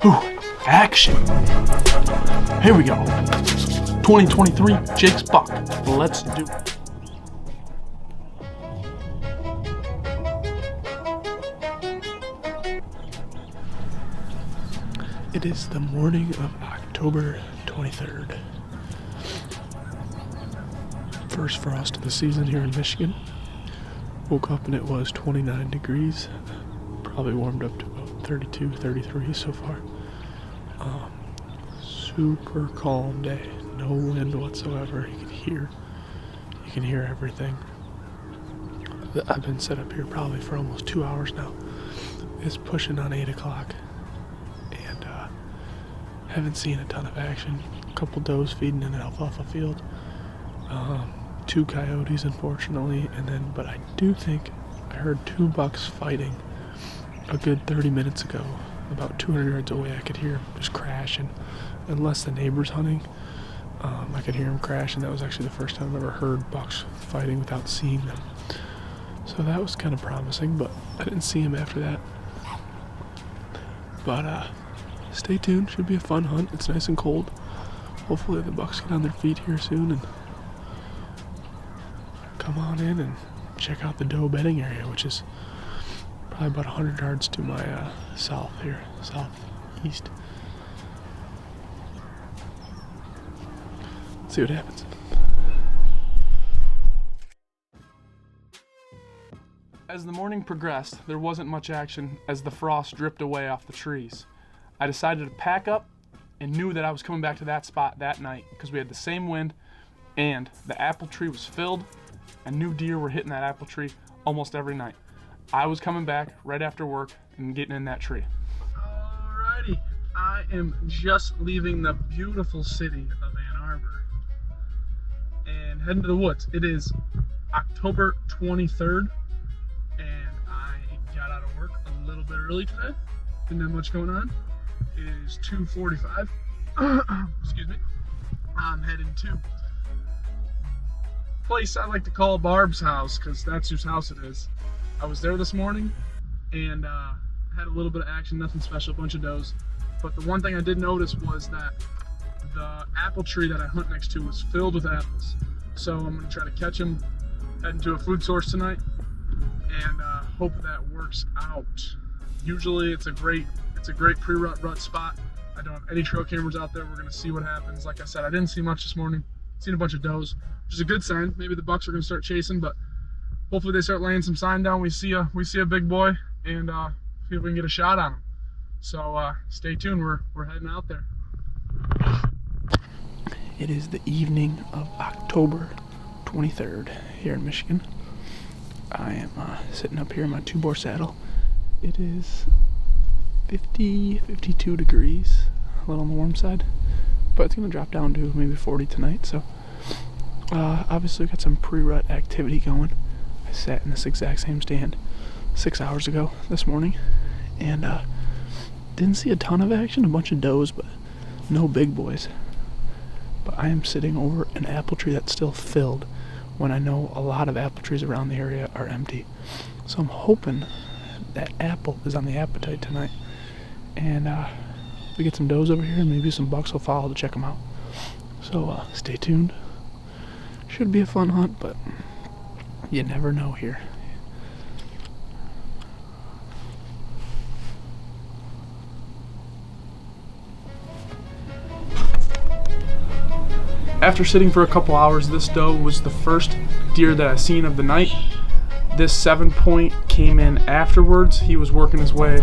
Ooh, action. Here we go. 2023 Jake's Buck. Let's do it. It is the morning of October 23rd. First frost of the season here in Michigan. Woke up and it was 29 degrees. Probably warmed up to about 32, 33 so far. Super calm day. No wind whatsoever. You can hear everything. I've been set up here probably for almost 2 hours now. It's pushing on 8 o'clock. And haven't seen a ton of action. A couple does feeding in an alfalfa field. 2 coyotes, unfortunately, but I do think I heard 2 bucks fighting a good 30 minutes ago. About 200 yards away, I could hear them just crashing. Unless the neighbor's hunting, I could hear them crashing. That was actually the first time I've ever heard bucks fighting without seeing them. So that was kind of promising, but I didn't see him after that. But stay tuned, should be a fun hunt. It's nice and cold. Hopefully the bucks get on their feet here soon and come on in and check out the doe bedding area, which is probably about 100 yards to my southeast. Let's see what happens. As the morning progressed, there wasn't much action as the frost dripped away off the trees. I decided to pack up and knew that I was coming back to that spot that night because we had the same wind and the apple tree was filled and new deer were hitting that apple tree almost every night. I was coming back right after work and getting in that tree. Alrighty, I am just leaving the beautiful city of Ann Arbor and heading to the woods. It is October 23rd and I got out of work a little bit early today. Didn't have much going on. It is 2:45. Excuse me. I'm heading to place I like to call Barb's house because that's whose house it is. I was there this morning and had a little bit of action, nothing special, a bunch of does. But the one thing I did notice was that the apple tree that I hunt next to was filled with apples. So I'm going to try to catch them, heading to a food source tonight, and hope that works out. Usually it's a great pre-rut spot. I don't have any trail cameras out there. We're going to see what happens. Like I said, I didn't see much this morning. Seen a bunch of does, which is a good sign. Maybe the bucks are going to start chasing, but hopefully they start laying some sign down. We see a big boy and see if we can get a shot on him. So stay tuned. We're heading out there. It is the evening of October 23rd here in Michigan. I am sitting up here in my 2-bore saddle. It is 52 degrees, a little on the warm side, but it's going to drop down to maybe 40 tonight. So obviously got some pre-rut activity going. I sat in this exact same stand 6 hours ago this morning and didn't see a ton of action, a bunch of does, but no big boys. But I am sitting over an apple tree that's still filled when I know a lot of apple trees around the area are empty. So I'm hoping that apple is on the appetite tonight. And we get some does over here and maybe some bucks will follow to check them out. So stay tuned. Should be a fun hunt, but you never know here. After sitting for a couple hours, this doe was the first deer that I seen of the night. This 7-point came in afterwards. He was working his way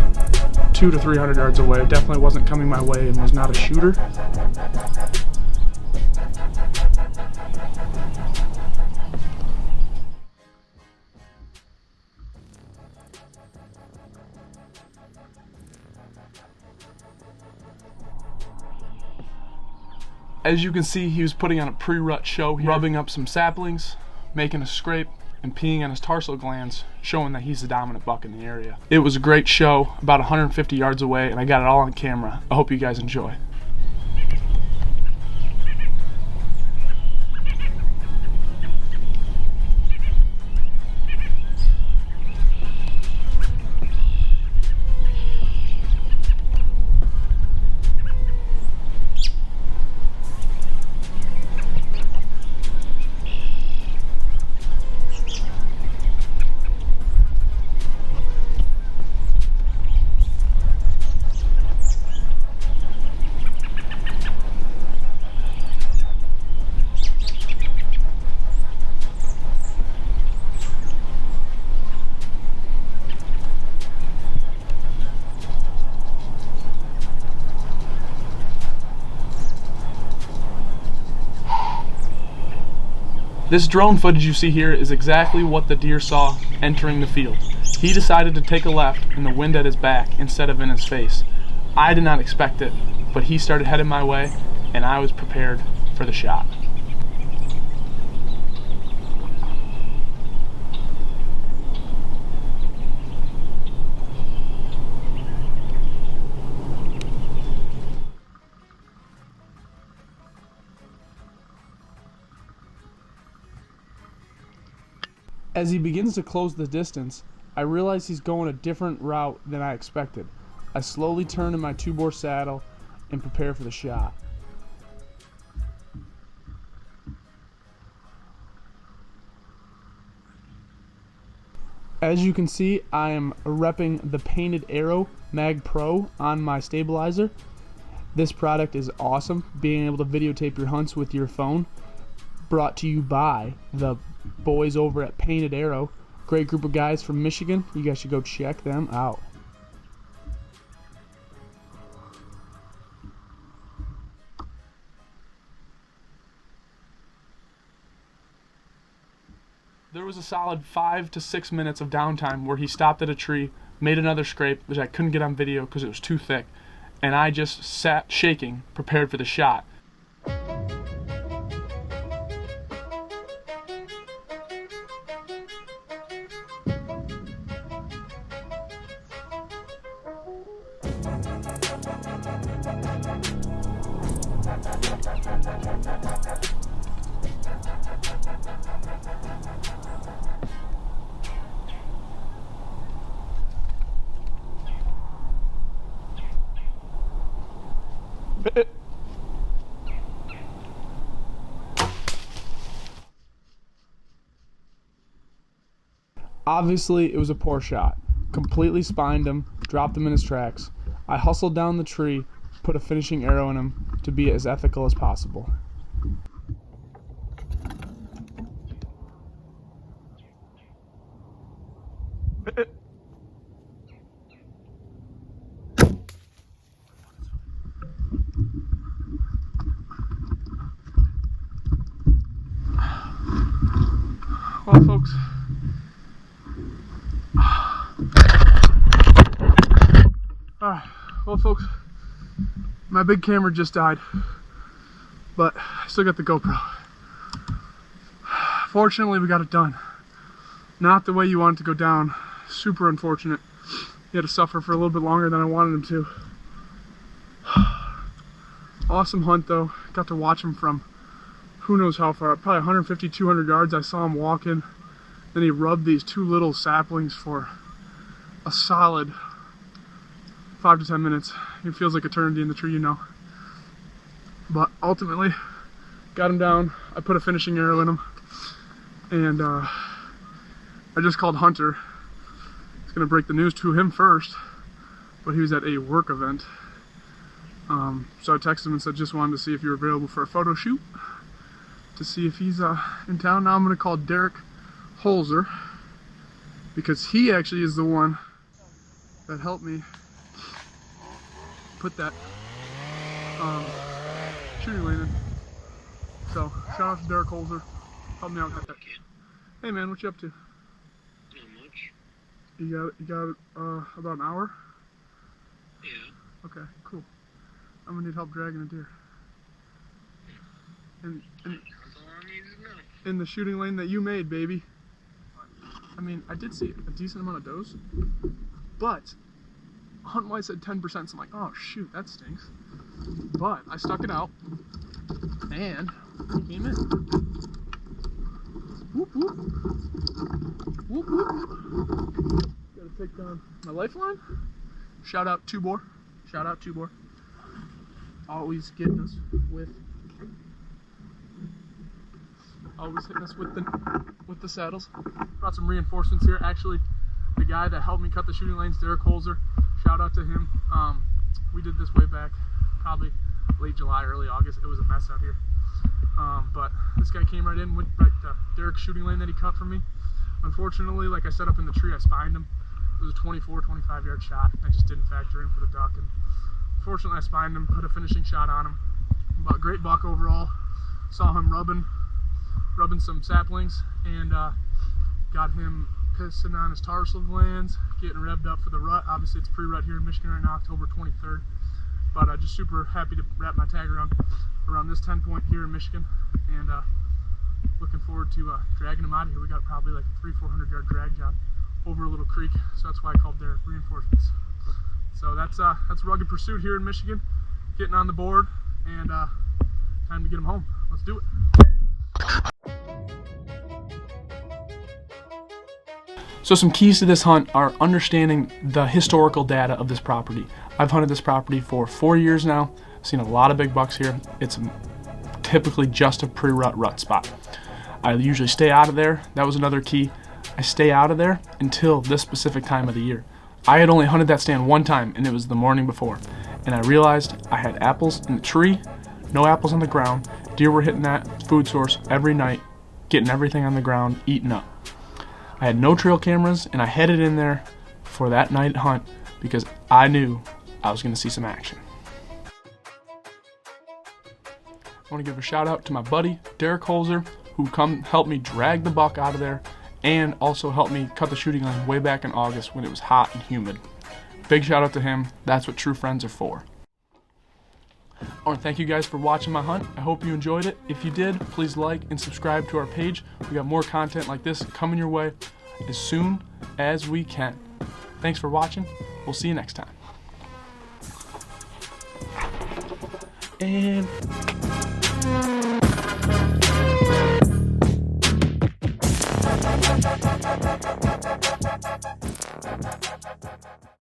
200 to 300 yards away. Definitely wasn't coming my way and was not a shooter. As you can see, he was putting on a pre-rut show here, rubbing up some saplings, making a scrape, and peeing on his tarsal glands, showing that he's the dominant buck in the area. It was a great show, about 150 yards away, and I got it all on camera. I hope you guys enjoy. This drone footage you see here is exactly what the deer saw entering the field. He decided to take a left in the wind at his back instead of in his face. I did not expect it, but he started heading my way, and I was prepared for the shot. As he begins to close the distance, I realize he's going a different route than I expected. I slowly turn in my 2-bore saddle and prepare for the shot. As you can see, I am repping the Painted Arrow Mag Pro on my stabilizer. This product is awesome, being able to videotape your hunts with your phone. Brought to you by the boys over at Painted Arrow. Great group of guys from Michigan. You guys should go check them out. There was a solid 5 to 6 minutes of downtime where he stopped at a tree, made another scrape, which I couldn't get on video because it was too thick, and I just sat shaking, prepared for the shot. Obviously, it was a poor shot. Completely spined him, dropped him in his tracks. I hustled down the tree, put a finishing arrow in him to be as ethical as possible. Well, folks, my big camera just died, but I still got the GoPro. Fortunately, we got it done. Not the way you want it to go down. Super unfortunate. He had to suffer for a little bit longer than I wanted him to. Awesome hunt though. Got to watch him from who knows how far, probably 150, 200 yards. I saw him walking. Then he rubbed these 2 little saplings for a solid 5 to 10 minutes. It feels like eternity in the tree, you know. But ultimately, got him down. I put a finishing arrow in him. And I just called Hunter. I was going to break the news to him first, but he was at a work event. So I texted him and said, just wanted to see if you were available for a photo shoot, to see if he's in town. Now I'm going to call Derek Holzer, because he actually is the one that helped me put that shooting lane in. So shout out to Derek Holzer, help me out with that. Hey man, what you up to? Not much. You got about an hour? Yeah. Okay, cool. I'm gonna need help dragging a deer. And in the shooting lane that you made, baby. I mean, I did see a decent amount of does, but hunt-wise said 10%, so I'm like, oh shoot, that stinks. But I stuck it out, and he came in. Whoop whoop. Whoop whoop. Gotta take down my lifeline. Shout out 2-bore. Shout out 2-bore. Always getting us with. Always hitting us with the saddles. Brought some reinforcements here. Actually, the guy that helped me cut the shooting lanes, Derek Holzer, shout out to him. We did this way back, probably late July, early August. It was a mess out here. But this guy came right in, went right to Derek's shooting lane that he cut for me. Unfortunately, like I set up in the tree, I spined him. It was a 24, 25 yard shot. I just didn't factor in for the duck. And fortunately, I spined him, put a finishing shot on him. But great buck overall. Saw him rubbing rubbing some saplings, and got him pissing on his tarsal glands, getting revved up for the rut. Obviously, it's pre-rut here in Michigan right now, October 23rd. But just super happy to wrap my tag around this 10 point here in Michigan, and looking forward to dragging him out of here. We got probably like a 300-400 yard drag job over a little creek, so that's why I called there reinforcements. So that's Rugged Pursuit here in Michigan, getting on the board, and time to get him home. Let's do it. So some keys to this hunt are understanding the historical data of this property. I've hunted this property for 4 years now. I've seen a lot of big bucks here. It's typically just a pre-rut spot. I usually stay out of there. That was another key. I stay out of there until this specific time of the year. I had only hunted that stand one time, and it was the morning before. And I realized I had apples in the tree, no apples on the ground. Deer were hitting that food source every night, getting everything on the ground, eaten up. I had no trail cameras, and I headed in there for that night hunt because I knew I was going to see some action. I want to give a shout out to my buddy, Derek Holzer, who helped me drag the buck out of there and also helped me cut the shooting line way back in August when it was hot and humid. Big shout out to him. That's what true friends are for. I want to thank you guys for watching my hunt. I hope you enjoyed it. If you did, please like and subscribe to our page. We got more content like this coming your way as soon as we can. Thanks for watching. We'll see you next time. And